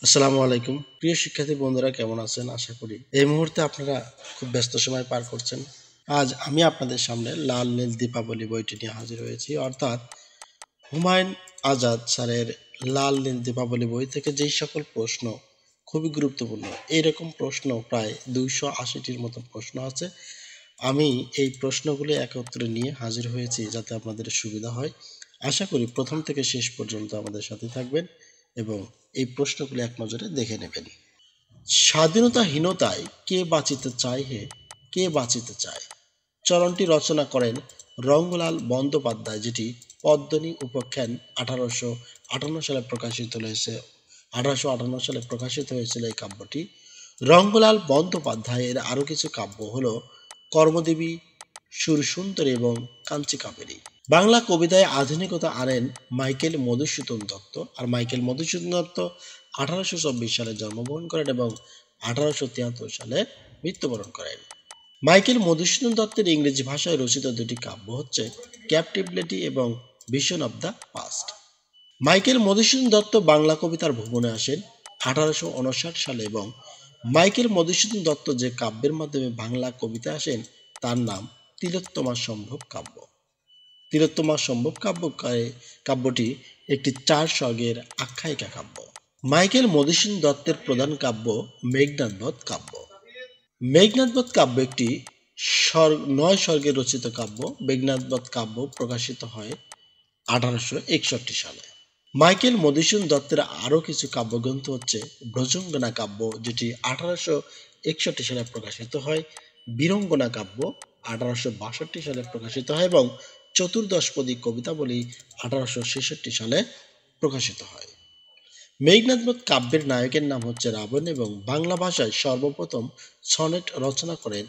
আসসালামু আলাইকুম প্রিয় শিক্ষার্থী বন্ধুরা, কেমন আছেন? আশা করি এই মুহূর্তে আপনারা খুব ব্যস্ত সময় পার করছেন। আজ আমি আপনাদের সামনে লাল নীল দীপাবলি বইটি নিয়ে হাজির হয়েছি, অর্থাৎ হুমায়ুন আজাদ স্যারের লাল নীল দীপাবলি বই থেকে যেই সকল প্রশ্ন খুবই গুরুত্বপূর্ণ, এইরকম প্রশ্ন প্রায় 280টির মতো প্রশ্ন আছে। আমি এই প্রশ্নগুলি একত্রে নিয়ে হাজির হয়েছি যাতে আপনাদের সুবিধা হয়। আশা করি প্রথম থেকে শেষ পর্যন্ত আমাদের সাথে থাকবেন এবং এই প্রশ্নগুলি এক নজরে দেখে নেবেন। স্বাধীনতাহীনতায় কে বাঁচিতে চায় হে, কে বাঁচিতে চায়? চরণটি রচনা করেন রঙ্গলাল বন্দ্যোপাধ্যায়, যেটি পদ্মিনী উপাখ্যান 1858 সালে প্রকাশিত হয়েছিল এই কাব্যটি। রঙ্গলাল বন্দ্যোপাধ্যায়ের আরও কিছু কাব্য হলো কর্মদেবী, সুরসুন্দরী এবং কাঞ্চি কাবেরী। বাংলা কবিতায় আধুনিকতা আনেন মাইকেল মধুসূদন দত্ত। আর মাইকেল মধুসূদন দত্ত 1824 সালে জন্মগ্রহণ করেন এবং 1873 সালে মৃত্যুবরণ করেন। মাইকেল মধুসূদন দত্তের ইংরেজি ভাষায় রচিত দুটি কাব্য হচ্ছে ক্যাপটিভিটি এবং vision of the past. Michael Madhusudan Dutta Bangla কবিতার ভুবনে আসেন 1859 সালে এবং মাইকেল মধুসূদন দত্ত যে কাব্যের মাধ্যমে বাংলা কবিতা আসেন তার নাম তিলোত্তমা সম্ভব কাব্য। তিলোত্তমা সম্ভব কাব্যটি একটি 4 সর্গের আখ্যায়িকা কাব্য। মাইকেল মধুসূদন দত্তের প্রধান কাব্য মেঘনাদ বধ কাব্য। মেঘনাদ বধ কাব্য একটি 9 সর্গে রচিত কাব্য। মেঘনাদ বধ কাব্য প্রকাশিত হয় 1861 সালে। মাইকেল মধুসূদন দত্তের আরও কিছু কাব্যগ্রন্থ হচ্ছে ব্রজঙ্গনা কাব্য, যেটি 1861 সালে প্রকাশিত হয়। বীরঙ্গনা কাব্য 1862 সালে প্রকাশিত হয় এবং চতুর্দশপদী কবিতাবলী 1866 সালে প্রকাশিত হয়। মেঘনাদ বধ কাব্যের নায়কের নাম হচ্ছে রাবণ এবং বাংলা ভাষায় সর্বপ্রথম সনেট রচনা করেন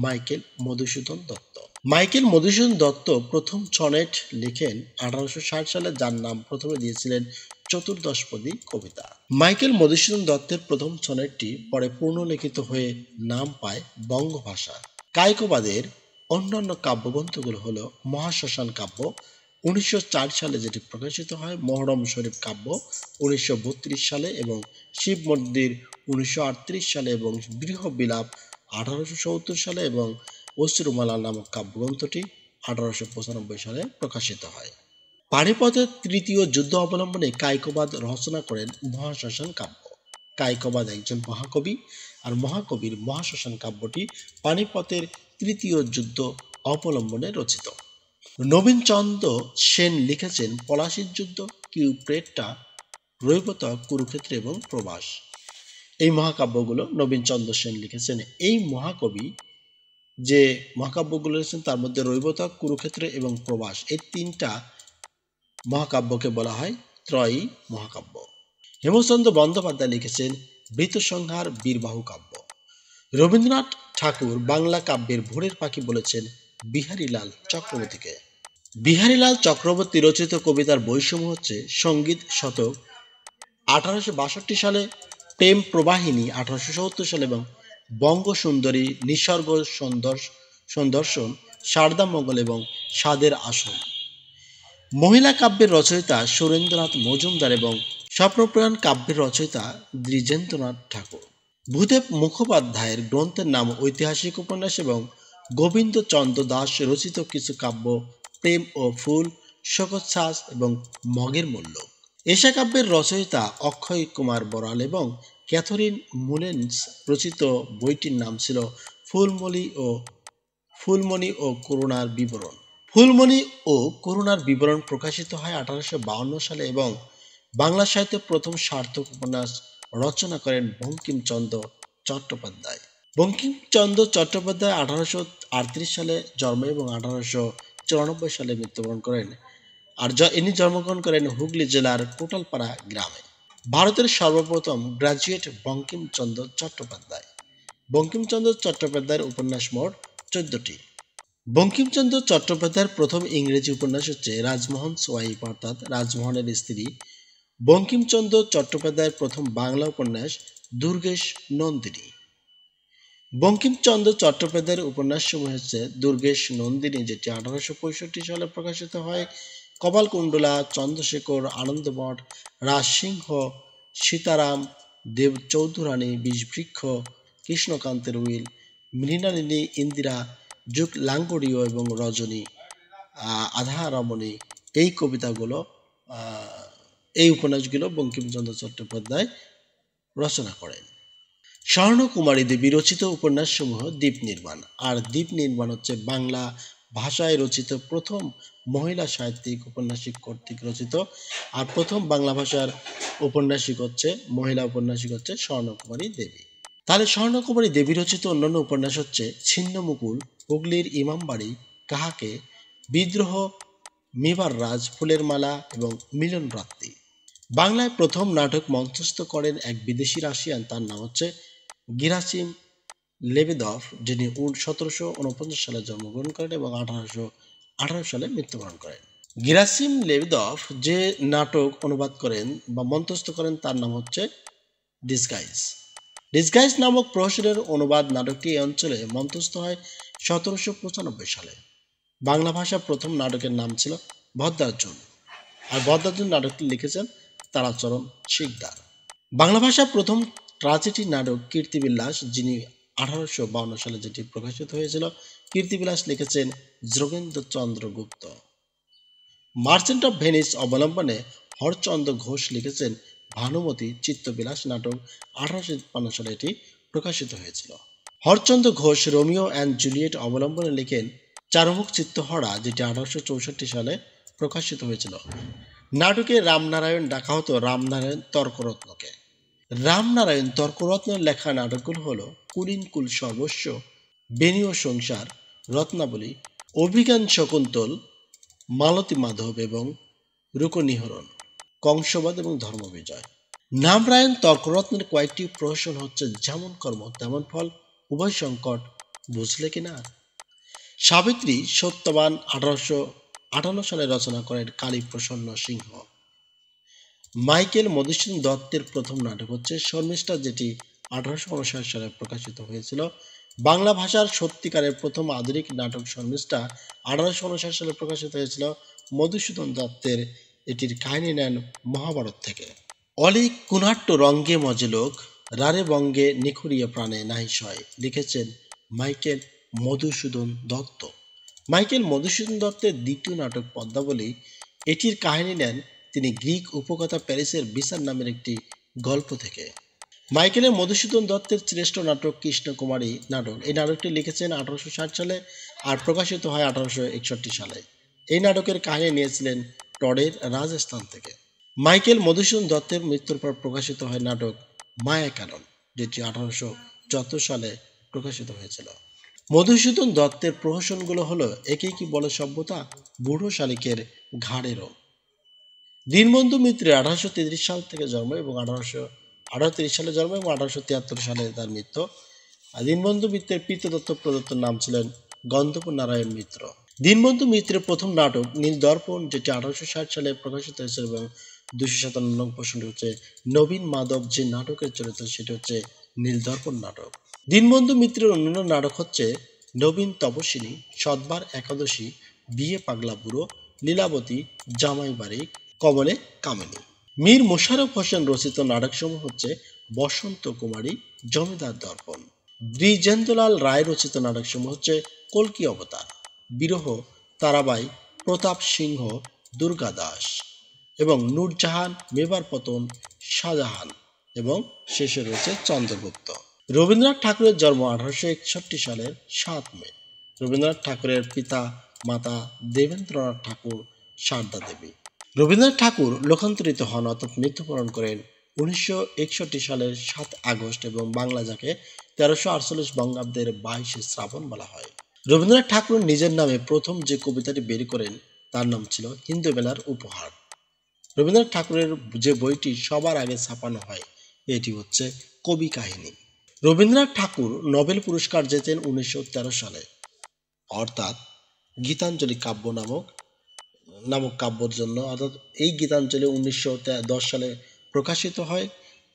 মাইকেল মধুসূদন দত্ত। মাইকেল মধুসূদন দত্ত প্রথম সনেট লিখেন 1860 সালে, যার নাম প্রথমে দিয়েছিলেন চতুর্দশপদী কবিতা। মাইকেল মধুসূদন দত্তের প্রথম সনেটটি পরে পুনর্লিখিত হয়ে নাম পায় বঙ্গভাষা। কায়কোবাদের অন্যান্য কাব্যগ্রন্থগুলো হল মহাশ্মশান কাব্য 1904 সালে যেটি প্রকাশিত হয়, মহরম শরীফ কাব্য 1932 সালে এবং শিব মন্দির 1938 সালে এবং গৃহবিলাপ 1870 সালে এবং অশ্রুমালা নামক কাব্যগ্রন্থটি 1895 সালে প্রকাশিত হয়। পানিপথের তৃতীয় যুদ্ধ অবলম্বনে কায়কোবাদ রচনা করেন মহাশ্মশান কাব্য। কায়কোবাদ একজন মহাকবি, আর মহাকবির মহাশ্মশান কাব্যটি পানিপথের তৃতীয় যুদ্ধ অবলম্বনে রচিত। নবীনচন্দ্র সেন লিখেছেন পলাশীর যুদ্ধ, কিউপ্রেটা, রৈবতক, কুরুক্ষেত্র এবং প্রবাস। এই মহাকাব্যগুলো নবীনচন্দ্র সেন লিখেছেন। এই মহাকবি যে মহাকাব্যগুলো লিখেছেন তার মধ্যে রৈবতক, কুরুক্ষেত্র এবং প্রবাস, এই 3টা মহাকাব্যকে বলা হয় ত্রয়ী মহাকাব্য। হেমচন্দ্র বন্দ্যোপাধ্যায় লিখেছেন বৃতসংহার বীরবাহু কাব্য। রবীন্দ্রনাথ ঠাকুর বাংলা কাব্যের ভোরের পাখি বলেছেন বিহারীলাল চক্রবর্তীকে। বিহারীলাল চক্রবর্তী রচিত কবিতার বইসমূহ হচ্ছে সঙ্গীত শতক 1862 সালে, প্রেম প্রবাহিনী 1870 সালে এবং বঙ্গসুন্দরী, নিসর্গ সন্দর্শন, শারদামঙ্গল এবং সাদের আসন। মহিলা কাব্যের রচয়িতা সুরেন্দ্রনাথ মজুমদার এবং স্বপ্নপ্রয়াণ কাব্যের রচয়িতা দ্বিজেন্দ্রনাথ ঠাকুর। ভূদেব মুখোপাধ্যায়ের গ্রন্থের নাম ঐতিহাসিক উপন্যাস এবং গোবিন্দচন্দ্র দাস রচিত কিছু কাব্য প্রেম ও ফুল, শোকচ্ছ্বাস এবং মগের মূল্য। এশা কাব্যের রচয়িতা অক্ষয় কুমার বড়াল এবং ক্যাথরিন মুলেন্স রচিত বইটির নাম ছিল ফুলমণি ও করুণার বিবরণ। ফুলমণি ও করুণার বিবরণ প্রকাশিত হয় 1852 সালে এবং বাংলা সাহিত্যে প্রথম সার্থক উপন্যাস রচনা করেন বঙ্কিমচন্দ্র চট্টোপাধ্যায়। বঙ্কিমচন্দ্র চট্টোপাধ্যায় 1838 সালে জন্ম এবং 1894 সালে মৃত্যুবরণ করেন। আর ইনি জন্মগ্রহণ করেন হুগলি জেলার কোটালপাড়া গ্রামে। ভারতের সর্বপ্রথম গ্রাজুয়েট বঙ্কিমচন্দ্র চট্টোপাধ্যায়। বঙ্কিমচন্দ্র চট্টোপাধ্যায়ের উপন্যাস মোট 14টি। বঙ্কিমচন্দ্র চট্টোপাধ্যায়ের প্রথম ইংরেজি উপন্যাস হচ্ছে রাজমোহন সোয়াইপ, অর্থাৎ রাজমোহনের স্ত্রী। বঙ্কিমচন্দ্র চট্টোপাধ্যায়ের প্রথম বাংলা উপন্যাস দুর্গেশ নন্দিনী। বঙ্কিমচন্দ্র চট্টোপাধ্যায়ের উপন্যাসসমূহ হচ্ছে দুর্গেশ নন্দিনী, যেটি 1865 সালে প্রকাশিত হয়, কপালকুণ্ডলা, চন্দ্রশেখর, আনন্দমঠ, রাজসিংহ, সীতারাম, দেব চৌধুরানী, বিষবৃক্ষ, কৃষ্ণকান্তের উইল, মৃণালিনী, ইন্দিরা, যুগ লাঙ্গড়ীয় এবং রজনী, আধা রমণী, এই কবিতাগুলো এই উপন্যাসগুলো বঙ্কিমচন্দ্র চট্টোপাধ্যায় রচনা করেন। স্বর্ণকুমারী দেবী রচিত উপন্যাসসমূহ দ্বীপ নির্মাণ। আর দ্বীপ নির্মাণ হচ্ছে বাংলা ভাষায় রচিত প্রথম মহিলা সাহিত্যিক ঔপন্যাসিক কর্তৃক রচিত। আর প্রথম বাংলা ভাষার ঔপন্যাসিক হচ্ছে মহিলা ঔপন্যাসিক হচ্ছে স্বর্ণকুমারী দেবী। তাহলে স্বর্ণকুমারী দেবী রচিত অন্যান্য উপন্যাস হচ্ছে ছিন্নমুকুল, হুগলির ইমামবাড়ি, কাহাকে, বিদ্রোহ, মেবার রাজ, ফুলের মালা এবং মিলন রাত্রি। বাংলায় প্রথম নাটক মঞ্চস্থ করেন এক বিদেশি রাশিয়ান, তার নাম হচ্ছে গিরাসিম লেবেদভ, যিনি 1749 সালে জন্মগ্রহণ করেন এবং 1818 সালে মৃত্যুবরণ করেন। গিরাসিম লেবেদভ যে নাটক অনুবাদ করেন বা মঞ্চস্থ করেন তার নাম হচ্ছে ডিসগাইজ। ডিসগাইজ নামক প্রহসনের অনুবাদ নাটকটি এই অঞ্চলে মঞ্চস্থ হয় 1795 সালে। বাংলা ভাষা প্রথম নাটকের নাম ছিল ভদ্রার্জুন। আর ভদ্রার্জুন নাটকটি লিখেছেন তারাচরণ শিকদার। বাংলা ভাষা প্রথম ট্রাজেডি নাটক কীর্তিবিলাস, যিনি 1852 সালে যেটি প্রকাশিত হয়েছিল। কীর্তিবিলাস লিখেছেন যোগেন্দ্র চন্দ্র গুপ্ত। মার্চেন্ট অফ ভেনিস অবলম্বনে হরচন্দ্র ঘোষ লিখেছেন ভানুমতি চিত্তবিলাস নাটক। 1853 সালে এটি প্রকাশিত হয়েছিল। Harachandra Ghosh Romeo and Juliet অবলম্বনে লিখেন চারুমুখ চিত্তহরা, যেটি 1864 সালে প্রকাশিত হয়েছিল। নাটকে রামনারায়ণ ডাকা হতো রামনারায়ণ তর্করত্নকে। রামনারায়ণ তর্করত্নের লেখা নাটকগুলো হলো কুলীন কুল সর্বস্ব, বেণীয় সংসার, রত্নাবলী, অভিজ্ঞান শকুন্তল, মালতী মাধব এবং রূপনিহরণ, কংসবাদ এবং ধর্মবিজয়। রামনারায়ণ তর্করত্নের কয়েকটি প্রহসন হচ্ছে যেমন কর্ম তেমন ফল, উভয় সংকট, বুঝলে কিনা, সাবিত্রী, সত্যবান 1858 সালে রচনা করেন কালী প্রসন্ন সিংহ। মাইকেল মধুসূদন দত্তের প্রথম নাটক হচ্ছে শর্মিষ্ঠা, যেটি 1859 সালে প্রকাশিত হয়েছিল। বাংলা ভাষার সত্যিকারের প্রথম আধুনিক নাটক শর্মিষ্ঠা 1859 সালে প্রকাশিত হয়েছিল মধুসূদন দত্তের। এটির কাহিনী নেন মহাভারত থেকে। অলি কুনাট্য রঙ্গে মজলোক, রারে বঙ্গে নিখুরিয়ে প্রাণে নাহি সয়, লিখেছেন মাইকেল মধুসূদন দত্ত। মাইকেল মধুসূদন দত্তের দ্বিতীয় নাটক পদ্মাবলী, এটির কাহিনী নেন তিনি গ্রিক উপকথা প্যারিসের বিচার নামের একটি গল্প থেকে। মাইকেলের মধুসূদন দত্তের শ্রেষ্ঠ নাটক কৃষ্ণকুমারী নাটক। এই নাটকটি লিখেছেন 1860 সালে আর প্রকাশিত হয় 1861 সালে। এই নাটকের কাহিনী নিয়েছিলেন টডের রাজস্থান থেকে। মাইকেল মধুসূদন দত্তের মৃত্যুর পর প্রকাশিত হয় নাটক মায়াকানন, যেটি 1874 সালে প্রকাশিত হয়েছিল। মধুসূদন দত্তের প্রহসনগুলো হলো একে কি বলে সভ্যতা, বুড়ো শালিকের ঘাড়েরও। দীনবন্ধু মিত্রের 1833 সাল থেকে জন্ম এবং 1838 সালে জন্ম এবং 1873 সালে তার মৃত্যু। দীনবন্ধু মিত্রের পিতৃদত্ত প্রদত্ত নাম ছিলেন গন্ধর্ব নারায়ণ মিত্র। দীনবন্ধু মিত্রের প্রথম নাটক নীলদর্পণ, যেটি 1860 সালে প্রকাশিত হয়েছিল এবং 257 নং প্রশ্নটি হচ্ছে নবীন মাধব যে নাটকের চরিত্র সেটি হচ্ছে নীলদর্পণ নাটক। দীনবন্ধু মিত্রের অন্যান্য নাটক হচ্ছে নবীন তপস্বিনী, সদবার একাদশী, বিয়ে পাগলা বুড়ো, লীলাবতী, জামাই বাড়ি, কমলে কামিনী। মীর মোশাররফ হোসেন রচিত নাটকসমূহ হচ্ছে বসন্ত কুমারী, জমিদার দর্পণ। দ্বিজেন্দ্রলাল রায় রচিত নাটকসমূহ হচ্ছে কল্কি অবতার, বিরহ, তারাবাই, প্রতাপ সিংহ, দুর্গা দাস এবং নূরজাহান, মেবার পতন, শাহজাহান এবং শেষে রয়েছে চন্দ্রগুপ্ত। রবীন্দ্রনাথ ঠাকুরের জন্ম 1861 সালের 7 মে। রবীন্দ্রনাথ ঠাকুরের পিতা মাতা দেবেন্দ্রনাথ ঠাকুর, সারদা দেবী। রবীন্দ্রনাথ ঠাকুর লোকান্তরিত হন অর্থাৎ মৃত্যুবরণ করেন 1961 সালের 7 আগস্ট এবং বাংলা যাকে 1348 বঙ্গাব্দের 22 শ্রাবণ বলা হয়। রবীন্দ্রনাথ ঠাকুর নিজের নামে প্রথম যে কবিতাটি বের করেন তার নাম ছিল হিন্দুবেলার উপহার। রবীন্দ্রনাথ ঠাকুরের যে বইটি সবার আগে ছাপানো হয় এটি হচ্ছে কবি কাহিনী। রবীন্দ্রনাথ ঠাকুর নোবেল পুরস্কার জেতেন 1913 সালে, অর্থাৎ গীতাঞ্জলি কাব্য নামক কাব্যর জন্য। অর্থাৎ এই গীতাঞ্জলি 1910 সালে প্রকাশিত হয়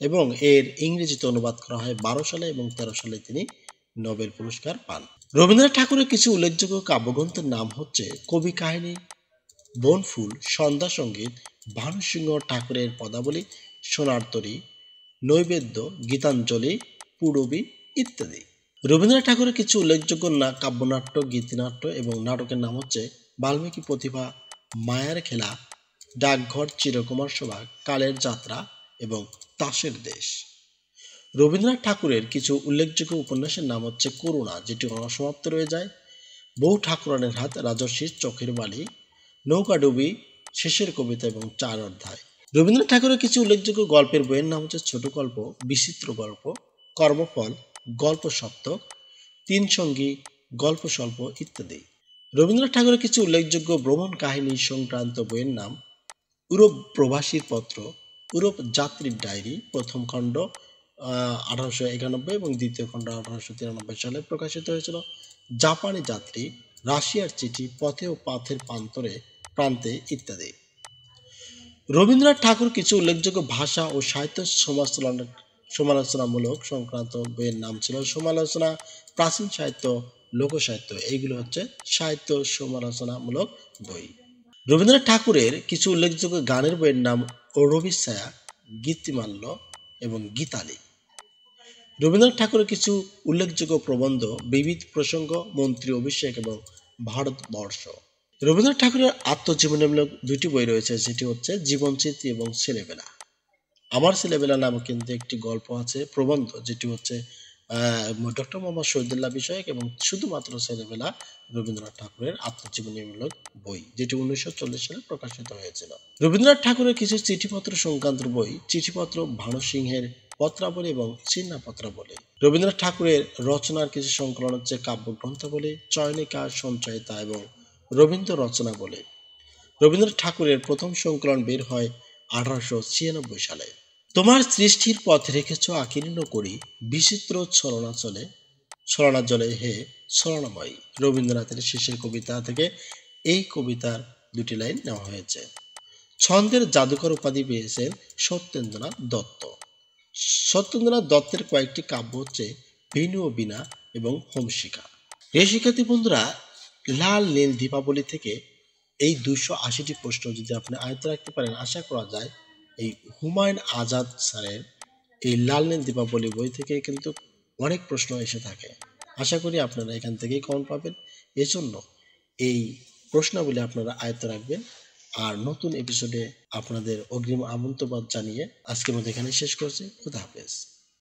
এবং এর ইংরেজিতে অনুবাদ করা হয় 12 সালে এবং 13 সালে তিনি নোবেল পুরস্কার পান। রবীন্দ্রনাথ ঠাকুরের কিছু উল্লেখযোগ্য কাব্যগ্রন্থের নাম হচ্ছে কবি কাহিনী, বনফুল, সন্ধ্যা সঙ্গীত, ভানুসিংহ ঠাকুরের পদাবলী, সোনার তরী, নৈবেদ্য, গীতাঞ্জলি, পূরবী ইত্যাদি। রবীন্দ্রনাথ ঠাকুরের কিছু উল্লেখযোগ্য কাব্যনাট্য, গীতিনাট্য এবং নাটকের নাম হচ্ছে বাল্মীকি প্রতিভা, মায়ার খেলা, ডাকঘর, চিরকুমার সভা, কালের যাত্রা এবং তাসের দেশ। রবীন্দ্রনাথ ঠাকুরের কিছু উল্লেখযোগ্য উপন্যাসের নাম হচ্ছে করুণা, যেটি অসমাপ্ত রয়ে যায়, বউ ঠাকুরানের হাত, রাজর্ষির চোখের বালি, নৌকাডুবি, শেষের কবিতা এবং 4 অধ্যায়। রবীন্দ্রনাথ ঠাকুরের কিছু উল্লেখযোগ্য গল্পের বইয়ের নাম হচ্ছে ছোট গল্প, বিচিত্র গল্প, কর্মফল, গল্প সপ্তক, 3 সঙ্গী, গল্প স্বল্প ইত্যাদি। রবীন্দ্রনাথ ঠাকুরের কিছু উল্লেখযোগ্য ভ্রমণ কাহিনী সংক্রান্ত বইয়ের নাম ইউরোপ প্রবাসীর পত্র, ইউরোপ যাত্রীর ডায়েরি, প্রথম খণ্ড 1891 এবং দ্বিতীয় খণ্ড 1893 সালে প্রকাশিত হয়েছিল, জাপানি যাত্রী, রাশিয়ার চিঠি, পথে ও পাথের প্রান্তে ইত্যাদি। রবীন্দ্রনাথ ঠাকুর কিছু উল্লেখযোগ্য ভাষা ও সাহিত্য সমালোচনামূলক সংক্রান্ত বইয়ের নাম ছিল সমালোচনা, প্রাচীন সাহিত্য, লোকসাহিত্য। এইগুলো হচ্ছে সাহিত্য সমালোচনামূলক বই। রবীন্দ্রনাথ ঠাকুরের কিছু উল্লেখযোগ্য গানের বইয়ের নাম রবির ছায়া, গীতিমাল্য এবং গীতালি। রবীন্দ্রনাথ ঠাকুরের কিছু উল্লেখযোগ্য প্রবন্ধ বিবিধ প্রসঙ্গ, মন্ত্রী অভিষেক এবং ভারতবর্ষ। রবীন্দ্রনাথ ঠাকুরের আত্মজীবনীমূলক 2টি বই রয়েছে, যেটি হচ্ছে জীবনচিত্রী এবং ছেলেবেলা। আমার ছেলেবেলা নামক কিন্তু একটি গল্প আছে, প্রবন্ধ, যেটি হচ্ছে ডক্টর মোহাম্মদ শহীদুল্লাহ বিষয়ক এবং শুধুমাত্র ছেলেবেলা রবীন্দ্রনাথ ঠাকুরের আত্মজীবনীমূলক বই, যেটি 1940 সালে প্রকাশিত হয়েছিল। রবীন্দ্রনাথ ঠাকুরের কিছু চিঠিপত্র সংক্রান্ত বই, চিঠিপত্র, ভানু সিংহের পত্রাবলী এবং চিহ্না পত্রাবলী। রবীন্দ্রনাথ ঠাকুরের রচনার কিছু সংকলন হচ্ছে কাব্যগ্রন্থাবলী, চয়নিকা, সঞ্চয়িতা এবং রবীন্দ্র রচনা বলে। রবীন্দ্রনাথ ঠাকুরের প্রথম সংকলন বের হয় 1896 সালে। তোমার সৃষ্টির পথ রেখেছ আকীর্ণ করি, বিচিত্র ছলনা জলে হে ছলনাময়ী। রবীন্দ্রনাথের শেষের কবিতা থেকে এই কবিতার 2টি লাইন নেওয়া হয়েছে। ছন্দের জাদুকর উপাধি পেয়েছেন সত্যেন্দ্রনাথ দত্ত। সত্যেন্দ্রনাথ দত্তের কয়েকটি কাব্য হচ্ছে বেণু ও বীণা এবং হোমশিখা। এই শিক্ষার্থী বন্ধুরা, লাল নীল দীপাবলি থেকে এই 280টি প্রশ্ন যদি আপনি আয়ত্ত রাখতে পারেন, আশা করা যায় এই হুমায়ুন আজাদ স্যারের এই লাল নীল দীপাবলি বই থেকে কিন্তু অনেক প্রশ্ন এসে থাকে। আশা করি আপনারা এখান থেকেই কমন পাবেন। এজন্য এই প্রশ্নগুলি আপনারা আয়ত্ত রাখবেন। আর নতুন এপিসোডে আপনাদের অগ্রিম আমন্ত্রণ জানিয়ে আজকের মতো এখানে শেষ করছি। খুদা হাফেজ।